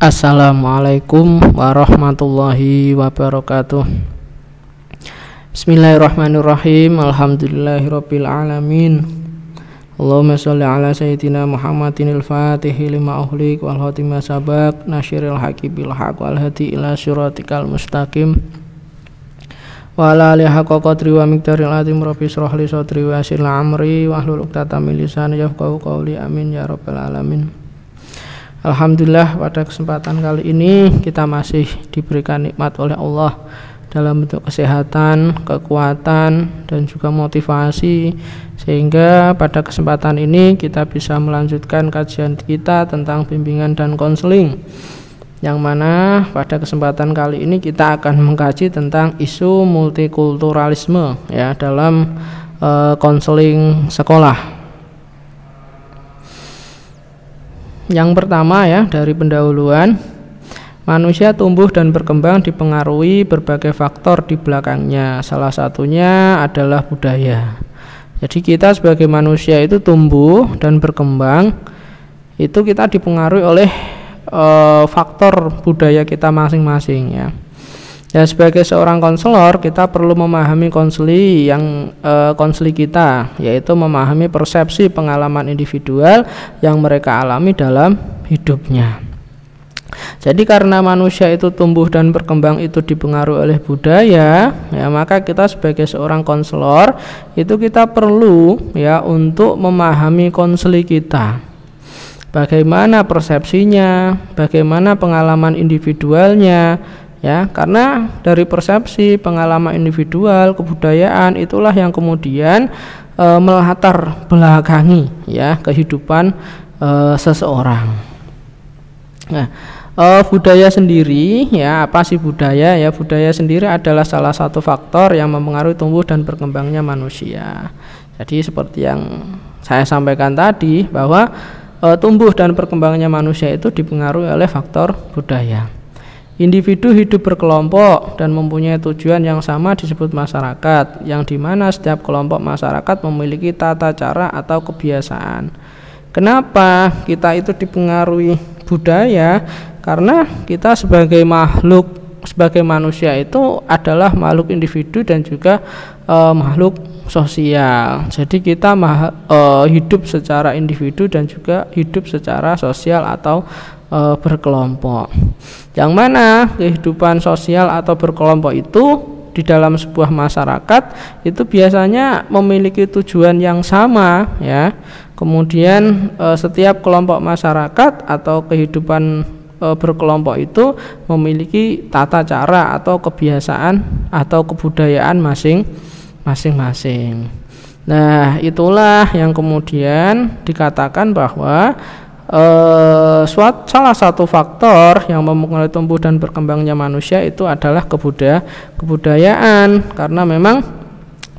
Assalamualaikum warahmatullahi wabarakatuh. Bismillahirrahmanirrahim. Alhamdulillahirabbil alamin. Allahumma shalli ala sayyidina Muhammadin al-Fatihi lima ughliq wal khatimah sabaq nasyiril haqqi bil haqq wal hadi ila siratikal mustaqim. Wa ala alihi haqqa qadri wa miqdaril azim. Rabbi shrah li sadri wa yassir li amri wahlul 'uqdatam min lisani yafqahu qawli. Amin ya rabbal alamin. Alhamdulillah, pada kesempatan kali ini kita masih diberikan nikmat oleh Allah dalam bentuk kesehatan, kekuatan, dan juga motivasi, sehingga pada kesempatan ini kita bisa melanjutkan kajian kita tentang bimbingan dan konseling, yang mana pada kesempatan kali ini kita akan mengkaji tentang isu multikulturalisme ya dalam konseling sekolah. Yang pertama ya, dari pendahuluan, manusia tumbuh dan berkembang dipengaruhi berbagai faktor di belakangnya. Salah satunya adalah budaya. Jadi kita sebagai manusia itu tumbuh dan berkembang, itu kita dipengaruhi oleh faktor budaya kita masing-masing ya. Ya, sebagai seorang konselor kita perlu memahami konseli kita, yaitu memahami persepsi pengalaman individual yang mereka alami dalam hidupnya. Jadi karena manusia itu tumbuh dan berkembang itu dipengaruhi oleh budaya, ya maka kita sebagai seorang konselor itu kita perlu ya untuk memahami konseli kita. Bagaimana persepsinya, bagaimana pengalaman individualnya. Ya, karena dari persepsi, pengalaman individual, kebudayaan itulah yang kemudian melatar belakangi ya kehidupan seseorang. Nah, budaya sendiri ya, apa sih budaya? Ya, budaya sendiri adalah salah satu faktor yang mempengaruhi tumbuh dan berkembangnya manusia. Jadi seperti yang saya sampaikan tadi bahwa tumbuh dan berkembangnya manusia itu dipengaruhi oleh faktor budaya. Individu hidup berkelompok dan mempunyai tujuan yang sama disebut masyarakat, yang dimana setiap kelompok masyarakat memiliki tata cara atau kebiasaan. Kenapa kita itu dipengaruhi budaya? Karena kita sebagai makhluk, sebagai manusia itu adalah makhluk individu dan juga makhluk sosial. Jadi kita hidup secara individu dan juga hidup secara sosial atau berkelompok, yang mana kehidupan sosial atau berkelompok itu di dalam sebuah masyarakat itu biasanya memiliki tujuan yang sama ya. Kemudian setiap kelompok masyarakat atau kehidupan berkelompok itu memiliki tata cara atau kebiasaan atau kebudayaan masing-masing. Nah, itulah yang kemudian dikatakan bahwa salah satu faktor yang mempengaruhi tumbuh dan berkembangnya manusia itu adalah kebudayaan, karena memang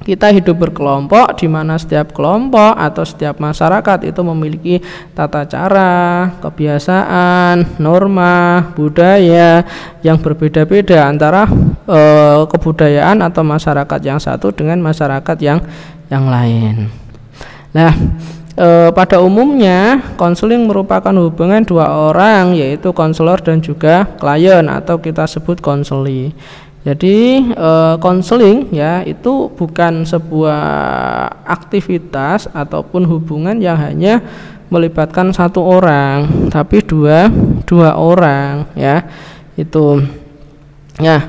kita hidup berkelompok di mana setiap kelompok atau setiap masyarakat itu memiliki tata cara, kebiasaan, norma, budaya yang berbeda-beda antara kebudayaan atau masyarakat yang satu dengan masyarakat yang lain. Nah, pada umumnya konseling merupakan hubungan dua orang, yaitu konselor dan juga klien atau kita sebut konseli. Jadi konseling ya itu bukan sebuah aktivitas ataupun hubungan yang hanya melibatkan satu orang, tapi dua orang ya. Itu ya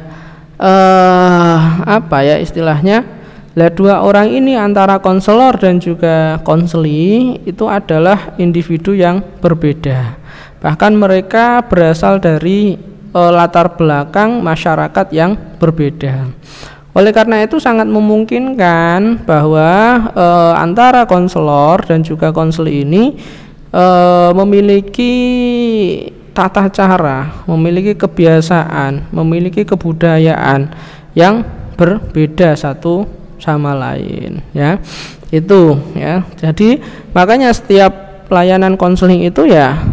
apa ya istilahnya? Lah, dua orang ini antara konselor dan juga konseli itu adalah individu yang berbeda. Bahkan mereka berasal dari latar belakang masyarakat yang berbeda. Oleh karena itu sangat memungkinkan bahwa antara konselor dan juga konseli ini memiliki tata cara, memiliki kebiasaan, memiliki kebudayaan yang berbeda satu sama lain ya. Itu ya. Jadi makanya setiap pelayanan konseling itu ya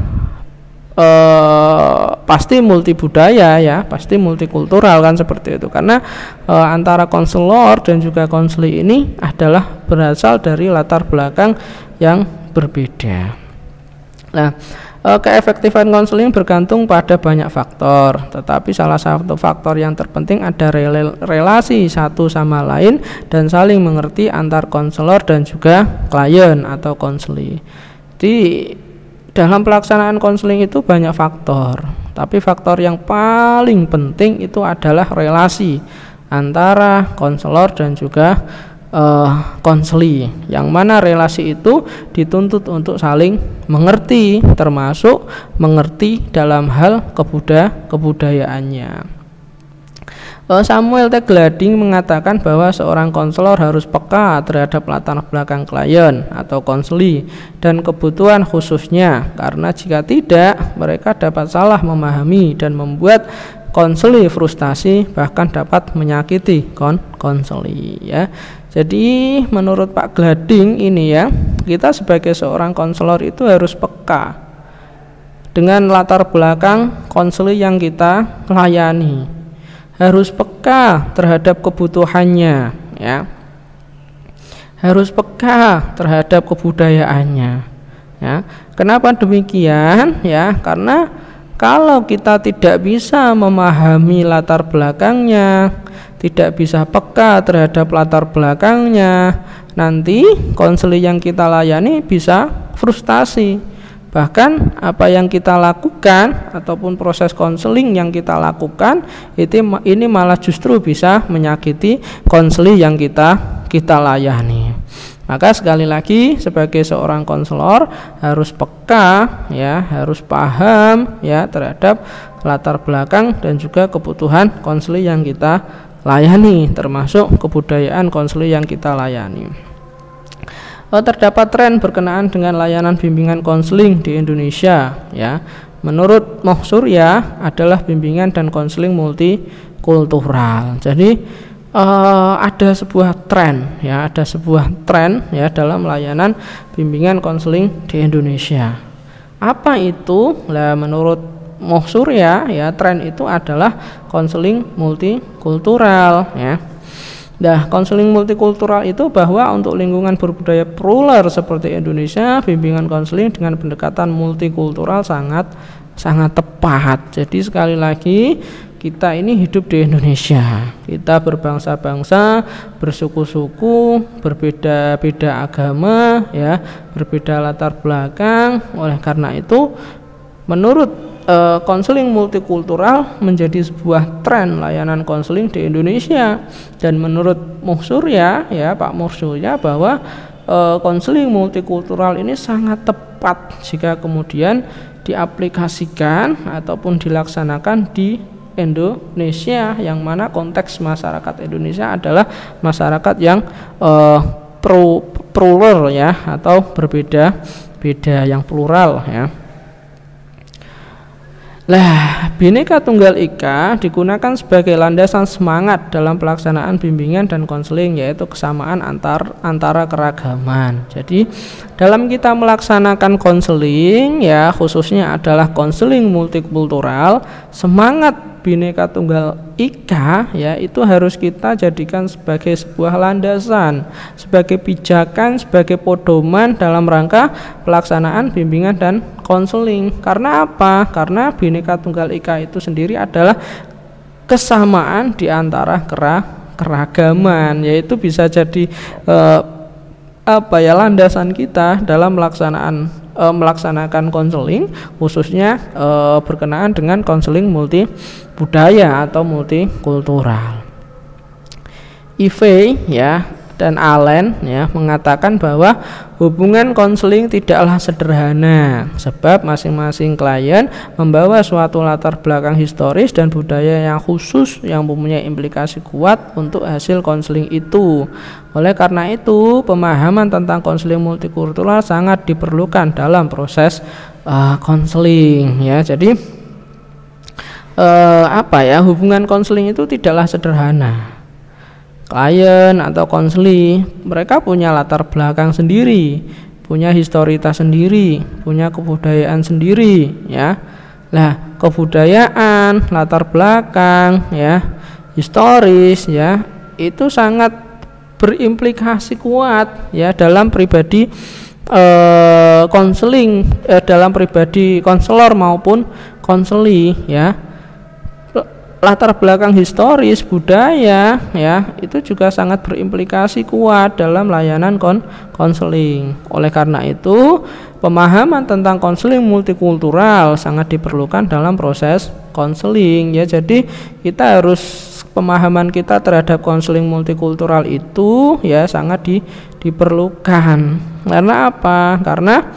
pasti multibudaya ya, pasti multikultural kan seperti itu, karena antara konselor dan juga konseli ini adalah berasal dari latar belakang yang berbeda. Nah, Keefektifan konseling bergantung pada banyak faktor, tetapi salah satu faktor yang terpenting ada relasi satu sama lain dan saling mengerti antar konselor dan juga klien atau konseli. Di dalam pelaksanaan konseling itu banyak faktor, tapi faktor yang paling penting itu adalah relasi antara konselor dan juga konseli, yang mana relasi itu dituntut untuk saling mengerti, termasuk mengerti dalam hal kebudayaannya. Samuel T. Glading mengatakan bahwa seorang konselor harus peka terhadap latar belakang klien atau konseli dan kebutuhan khususnya, karena jika tidak mereka dapat salah memahami dan membuat konseli frustasi, bahkan dapat menyakiti konseli ya. Jadi menurut Pak Glading ini ya, kita sebagai seorang konselor itu harus peka dengan latar belakang konseli yang kita layani, harus peka terhadap kebutuhannya ya, harus peka terhadap kebudayaannya ya. Kenapa demikian ya? Karena kalau kita tidak bisa memahami latar belakangnya, tidak bisa peka terhadap latar belakangnya, nanti konseli yang kita layani bisa frustasi. Bahkan apa yang kita lakukan ataupun proses konseling yang kita lakukan ini malah justru bisa menyakiti konseli yang kita layani. Maka sekali lagi sebagai seorang konselor harus peka ya, harus paham ya terhadap latar belakang dan juga kebutuhan konseli yang kita layani, termasuk kebudayaan konseli yang kita layani. Terdapat tren berkenaan dengan layanan bimbingan konseling di Indonesia ya. Menurut Moh Surya adalah bimbingan dan konseling multikultural. Jadi ada sebuah tren ya, dalam layanan bimbingan konseling di Indonesia. Apa itu? Lah menurut Moh Surya ya, tren itu adalah konseling multikultural ya. Nah, konseling multikultural itu bahwa untuk lingkungan berbudaya plural seperti Indonesia, bimbingan konseling dengan pendekatan multikultural sangat tepat. Jadi sekali lagi kita ini hidup di Indonesia, kita berbangsa-bangsa, bersuku-suku, berbeda-beda agama ya, berbeda latar belakang. Oleh karena itu menurut konseling multikultural menjadi sebuah tren layanan konseling di Indonesia, dan menurut Moh Surya ya, Pak Moh Surya, bahwa konseling multikultural ini sangat tepat jika kemudian diaplikasikan ataupun dilaksanakan di Indonesia, yang mana konteks masyarakat Indonesia adalah masyarakat yang plural ya, atau berbeda-beda, yang plural ya. Lah, Bhinneka Tunggal Ika digunakan sebagai landasan semangat dalam pelaksanaan bimbingan dan konseling, yaitu kesamaan antara keragaman. Jadi dalam kita melaksanakan konseling ya, khususnya adalah konseling multikultural, semangat Bhinneka Tunggal Ika ya, itu harus kita jadikan sebagai sebuah landasan, sebagai pijakan, sebagai pedoman dalam rangka pelaksanaan bimbingan dan konseling. Karena apa? Karena Bhinneka Tunggal Ika itu sendiri adalah kesamaan di antara keragaman, yaitu bisa jadi landasan kita dalam melaksanakan konseling, khususnya berkenaan dengan konseling multi budaya atau multikultural. Ivey ya dan Allen ya mengatakan bahwa hubungan konseling tidaklah sederhana, sebab masing-masing klien membawa suatu latar belakang historis dan budaya yang khusus yang mempunyai implikasi kuat untuk hasil konseling itu. Oleh karena itu, pemahaman tentang konseling multikultural sangat diperlukan dalam proses konseling ya. Jadi hubungan konseling itu tidaklah sederhana. Klien atau konseli mereka punya latar belakang sendiri, punya historitas sendiri, punya kebudayaan sendiri ya. Lah, kebudayaan, latar belakang ya, historis ya, itu sangat berimplikasi kuat ya dalam pribadi konseling dalam pribadi konselor maupun konseli ya, latar belakang historis budaya ya itu juga sangat berimplikasi kuat dalam layanan konseling. Oleh karena itu pemahaman tentang konseling multikultural sangat diperlukan dalam proses konseling ya. Jadi kita harus, pemahaman kita terhadap konseling multikultural itu ya sangat diperlukan. Karena apa? Karena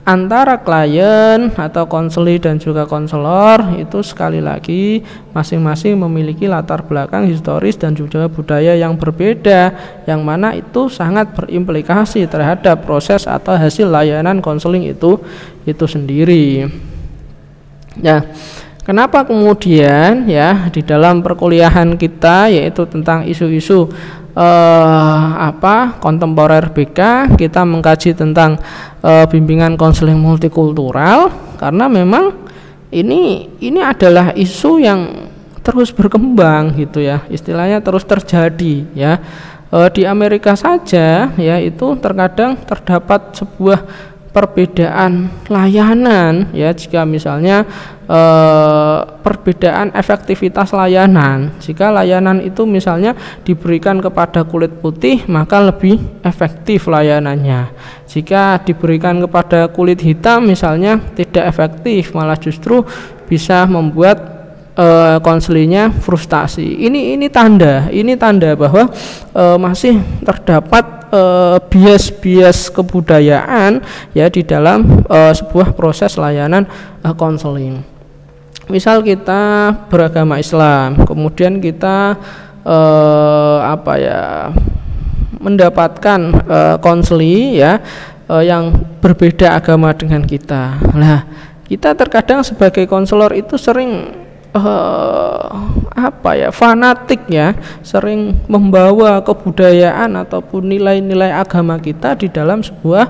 antara klien atau konseli dan juga konselor itu sekali lagi masing-masing memiliki latar belakang historis dan juga budaya yang berbeda, yang mana itu sangat berimplikasi terhadap proses atau hasil layanan konseling itu sendiri. Ya, kenapa kemudian ya di dalam perkuliahan kita yaitu tentang isu-isu kontemporer BK kita mengkaji tentang bimbingan konseling multikultural, karena memang ini adalah isu yang terus berkembang gitu ya, istilahnya terus terjadi ya. Di Amerika saja ya itu terkadang terdapat sebuah perbedaan layanan ya, jika misalnya perbedaan efektivitas layanan. Jika layanan itu misalnya diberikan kepada kulit putih maka lebih efektif layanannya. Jika diberikan kepada kulit hitam misalnya tidak efektif, malah justru bisa membuat konselinya frustasi. Ini tanda bahwa masih terdapat bias kebudayaan ya di dalam sebuah proses layanan konseling. Misal kita beragama Islam, kemudian kita mendapatkan konseli ya yang berbeda agama dengan kita. Nah, kita terkadang sebagai konselor itu sering fanatik ya, sering membawa kebudayaan ataupun nilai-nilai agama kita di dalam sebuah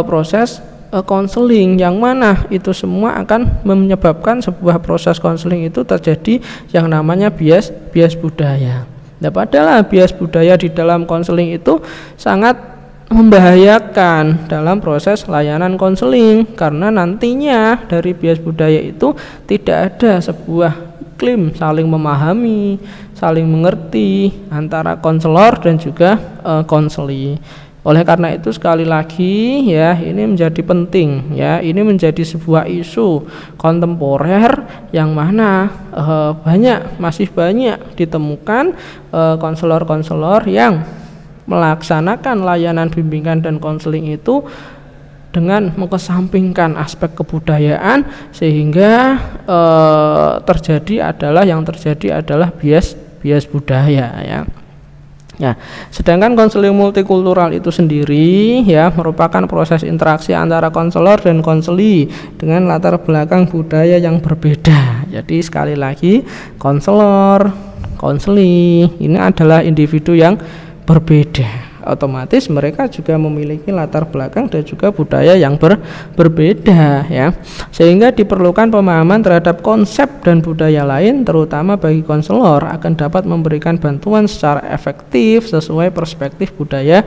proses konseling, yang mana itu semua akan menyebabkan sebuah proses konseling itu terjadi yang namanya bias budaya. Nah, padahal bias budaya di dalam konseling itu sangat membahayakan dalam proses layanan konseling, karena nantinya dari bias budaya itu tidak ada sebuah iklim saling memahami, saling mengerti antara konselor dan juga konseli. Oleh karena itu sekali lagi ya, ini menjadi penting ya, ini menjadi sebuah isu kontemporer yang mana masih banyak ditemukan konselor-konselor yang melaksanakan layanan bimbingan dan konseling itu dengan mengesampingkan aspek kebudayaan, sehingga yang terjadi adalah bias budaya ya. Ya, sedangkan konseling multikultural itu sendiri ya merupakan proses interaksi antara konselor dan konseli dengan latar belakang budaya yang berbeda. Jadi sekali lagi, konselor, konseli ini adalah individu yang berbeda. Otomatis mereka juga memiliki latar belakang dan juga budaya yang berbeda ya, sehingga diperlukan pemahaman terhadap konsep dan budaya lain, terutama bagi konselor, akan dapat memberikan bantuan secara efektif sesuai perspektif budaya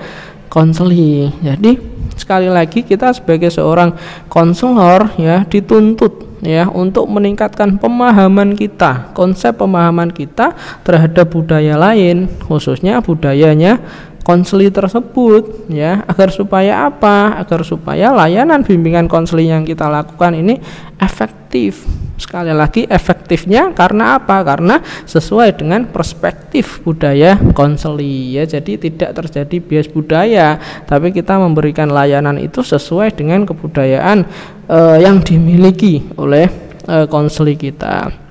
konseli. Jadi sekali lagi, kita sebagai seorang konselor ya dituntut ya untuk meningkatkan pemahaman kita, konsep pemahaman kita terhadap budaya lain, khususnya budayanya konseli tersebut ya, agar supaya apa? Agar supaya layanan bimbingan konseli yang kita lakukan ini efektif. Sekali lagi, efektifnya karena apa? Karena sesuai dengan perspektif budaya konseli ya. Jadi tidak terjadi bias budaya, tapi kita memberikan layanan itu sesuai dengan kebudayaan yang dimiliki oleh konseli kita.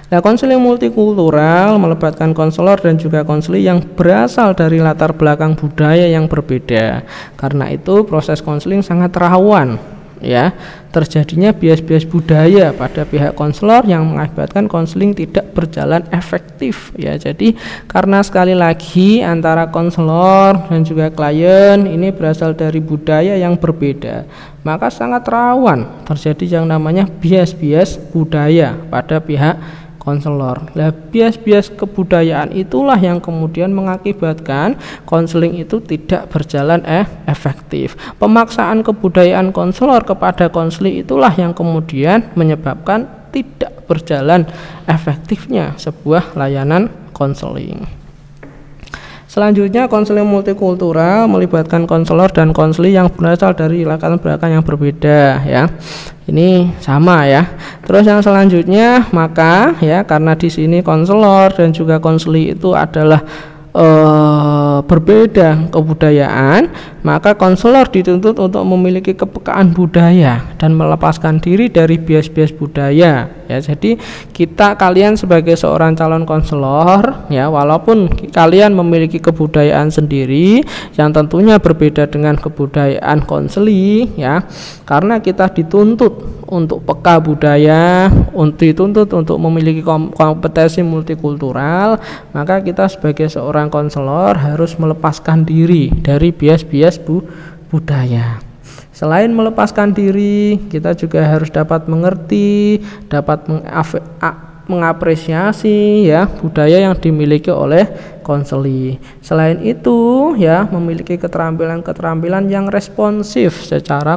Nah, konseling multikultural melibatkan konselor dan juga konseli yang berasal dari latar belakang budaya yang berbeda. Karena itu proses konseling sangat rawan ya terjadinya bias budaya pada pihak konselor yang mengakibatkan konseling tidak berjalan efektif ya. Jadi karena sekali lagi antara konselor dan juga klien ini berasal dari budaya yang berbeda, maka sangat rawan terjadi yang namanya bias budaya pada pihak konselor. Nah, bias-bias kebudayaan itulah yang kemudian mengakibatkan konseling itu tidak berjalan efektif. Pemaksaan kebudayaan konselor kepada konseli itulah yang kemudian menyebabkan tidak berjalan efektifnya sebuah layanan konseling. Selanjutnya, konseling multikultural melibatkan konselor dan konseli yang berasal dari latar belakang yang berbeda ya. Ini sama ya. Terus yang selanjutnya, maka ya karena di sini konselor dan juga konseli itu adalah berbeda kebudayaan, maka konselor dituntut untuk memiliki kepekaan budaya dan melepaskan diri dari bias-bias budaya ya. Jadi kalian sebagai seorang calon konselor ya, walaupun kalian memiliki kebudayaan sendiri yang tentunya berbeda dengan kebudayaan konseli ya, karena kita dituntut untuk peka budaya, dituntut untuk memiliki kompetensi multikultural, maka kita sebagai seorang konselor harus melepaskan diri dari bias-bias budaya. Selain melepaskan diri, kita juga harus dapat mengerti, dapat mengapresiasi ya budaya yang dimiliki oleh konseli. Selain itu ya, memiliki keterampilan yang responsif secara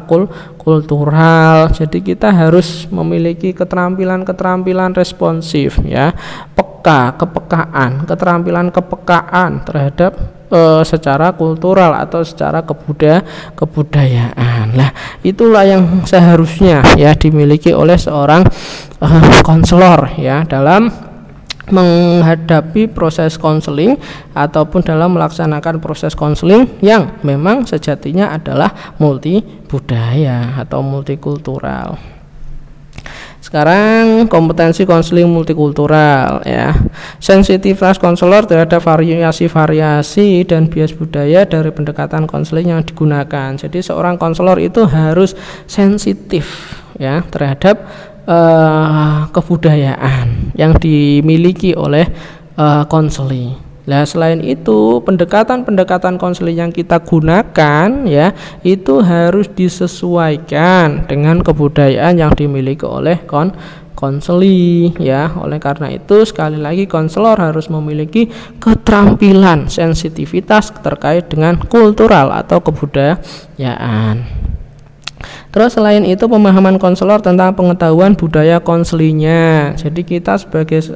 kultural. Jadi kita harus memiliki keterampilan responsif ya, kepekaan terhadap secara kultural atau secara kebudayaan. Nah, itulah yang seharusnya ya dimiliki oleh seorang konselor ya dalam menghadapi proses konseling ataupun dalam melaksanakan proses konseling yang memang sejatinya adalah multi budaya atau multikultural. Sekarang kompetensi konseling multikultural ya. Sensitivitas konselor terhadap variasi-variasi dan bias budaya dari pendekatan konseling yang digunakan. Jadi seorang konselor itu harus sensitif ya terhadap kebudayaan yang dimiliki oleh konseli. Nah, selain itu pendekatan konseling yang kita gunakan ya itu harus disesuaikan dengan kebudayaan yang dimiliki oleh konseli ya. Oleh karena itu sekali lagi konselor harus memiliki keterampilan sensitivitas terkait dengan kultural atau kebudayaan. Terus selain itu pemahaman konselor tentang pengetahuan budaya konselinya. Jadi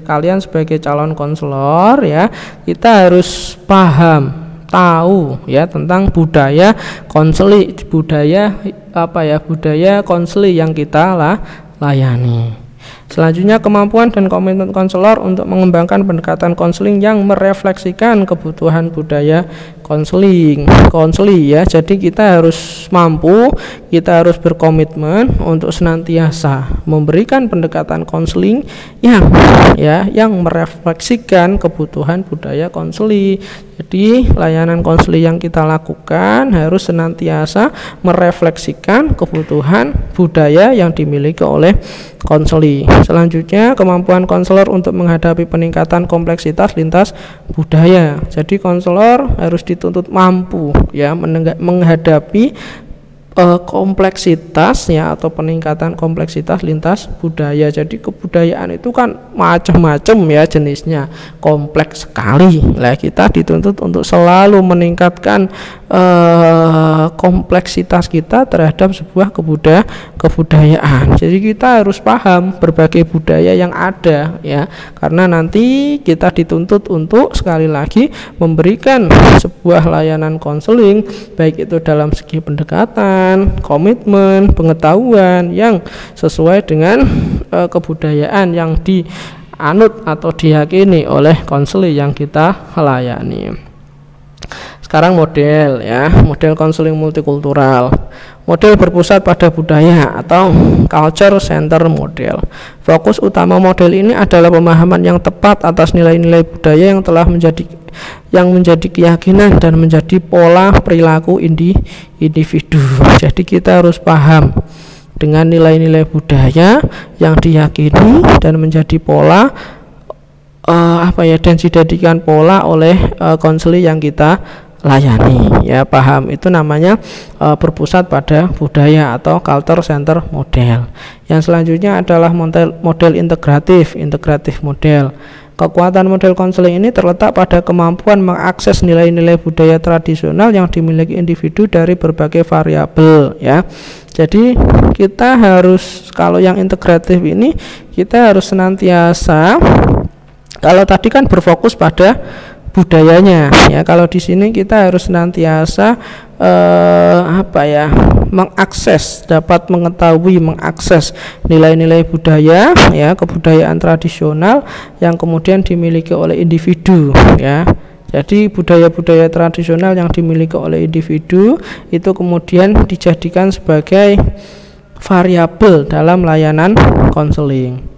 kalian sebagai calon konselor ya, kita harus tahu ya tentang budaya konseli, budaya konseli yang kita layani. Selanjutnya, kemampuan dan komitmen konselor untuk mengembangkan pendekatan konseling yang merefleksikan kebutuhan budaya konseli ya. Jadi kita harus kita harus berkomitmen untuk senantiasa memberikan pendekatan konseling yang merefleksikan kebutuhan budaya konseli. Jadi layanan konseli yang kita lakukan harus senantiasa merefleksikan kebutuhan budaya yang dimiliki oleh konseli. Selanjutnya, kemampuan konselor untuk menghadapi peningkatan kompleksitas lintas budaya. Jadi konselor harus dituntut mampu ya menghadapi kompleksitas ya atau peningkatan kompleksitas lintas budaya. Jadi kebudayaan itu kan macam-macam ya jenisnya, kompleks sekali. Nah, kita dituntut untuk selalu meningkatkan kompleksitas kita terhadap sebuah kebudayaan. Jadi kita harus paham berbagai budaya yang ada ya, karena nanti kita dituntut untuk sekali lagi memberikan sebuah layanan konseling baik itu dalam segi pendekatan, komitmen, pengetahuan yang sesuai dengan kebudayaan yang dianut atau diyakini oleh konseli yang kita layani. Sekarang model konseling multikultural. Model berpusat pada budaya atau culture center model. Fokus utama model ini adalah pemahaman yang tepat atas nilai-nilai budaya yang telah menjadi keyakinan dan menjadi pola perilaku individu. Jadi kita harus paham dengan nilai-nilai budaya yang diyakini dan menjadi pola dan dijadikan pola oleh konseli yang kita layani. Ya, paham itu namanya berpusat pada budaya atau culture center model. Yang selanjutnya adalah model integratif model. Kekuatan model konseling ini terletak pada kemampuan mengakses nilai-nilai budaya tradisional yang dimiliki individu dari berbagai variabel, ya. Jadi kita harus, kalau yang integratif ini kita harus senantiasa, kalau tadi kan berfokus pada budayanya, ya. Kalau di sini kita harus senantiasa dapat mengetahui, mengakses nilai-nilai budaya, ya, kebudayaan tradisional yang kemudian dimiliki oleh individu, ya. Jadi budaya-budaya tradisional yang dimiliki oleh individu itu kemudian dijadikan sebagai variabel dalam layanan konseling.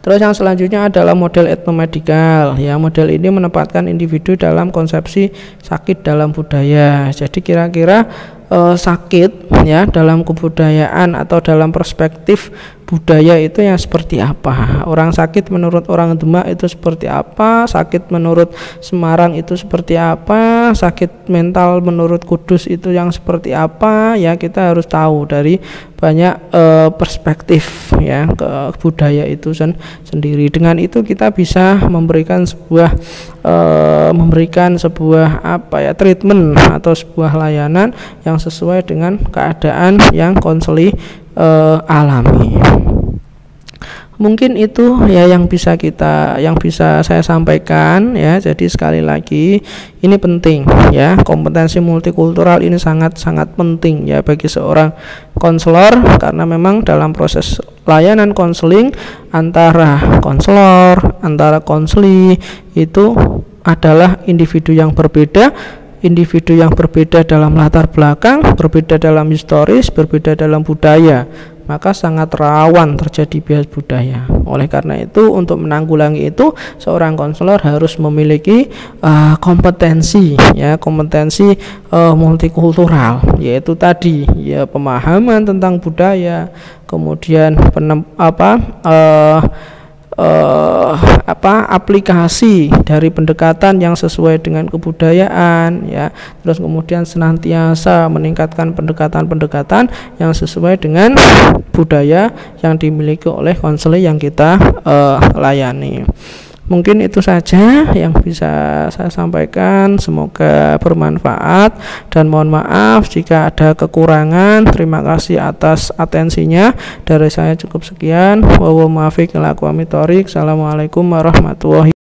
Terus yang selanjutnya adalah model etnomedikal, ya. Model ini menempatkan individu dalam konsepsi sakit dalam budaya. Jadi kira-kira sakit, ya, dalam kebudayaan atau dalam perspektif budaya itu yang seperti apa. Orang sakit menurut orang Demak itu seperti apa, sakit menurut Semarang itu seperti apa, sakit mental menurut Kudus itu yang seperti apa, ya. Kita harus tahu dari banyak perspektif, ya, ke budaya itu sendiri. Dengan itu kita bisa memberikan sebuah treatment atau sebuah layanan yang sesuai dengan keadaan yang konseli alami. Mungkin itu, ya, yang bisa saya sampaikan, ya. Jadi sekali lagi ini penting, ya, kompetensi multikultural ini sangat penting, ya, bagi seorang konselor, karena memang dalam proses layanan konseling antara konselor, antara konseli itu adalah individu yang berbeda dalam latar belakang, berbeda dalam historis, berbeda dalam budaya, maka sangat rawan terjadi bias budaya. Oleh karena itu, untuk menanggulangi itu, seorang konselor harus memiliki kompetensi multikultural, yaitu tadi, ya, pemahaman tentang budaya, kemudian aplikasi dari pendekatan yang sesuai dengan kebudayaan, ya. Terus kemudian senantiasa meningkatkan pendekatan yang sesuai dengan budaya yang dimiliki oleh konselor yang kita layani. Mungkin itu saja yang bisa saya sampaikan, semoga bermanfaat dan mohon maaf jika ada kekurangan. Terima kasih atas atensinya. Dari saya cukup sekian. Assalamualaikum warahmatullahi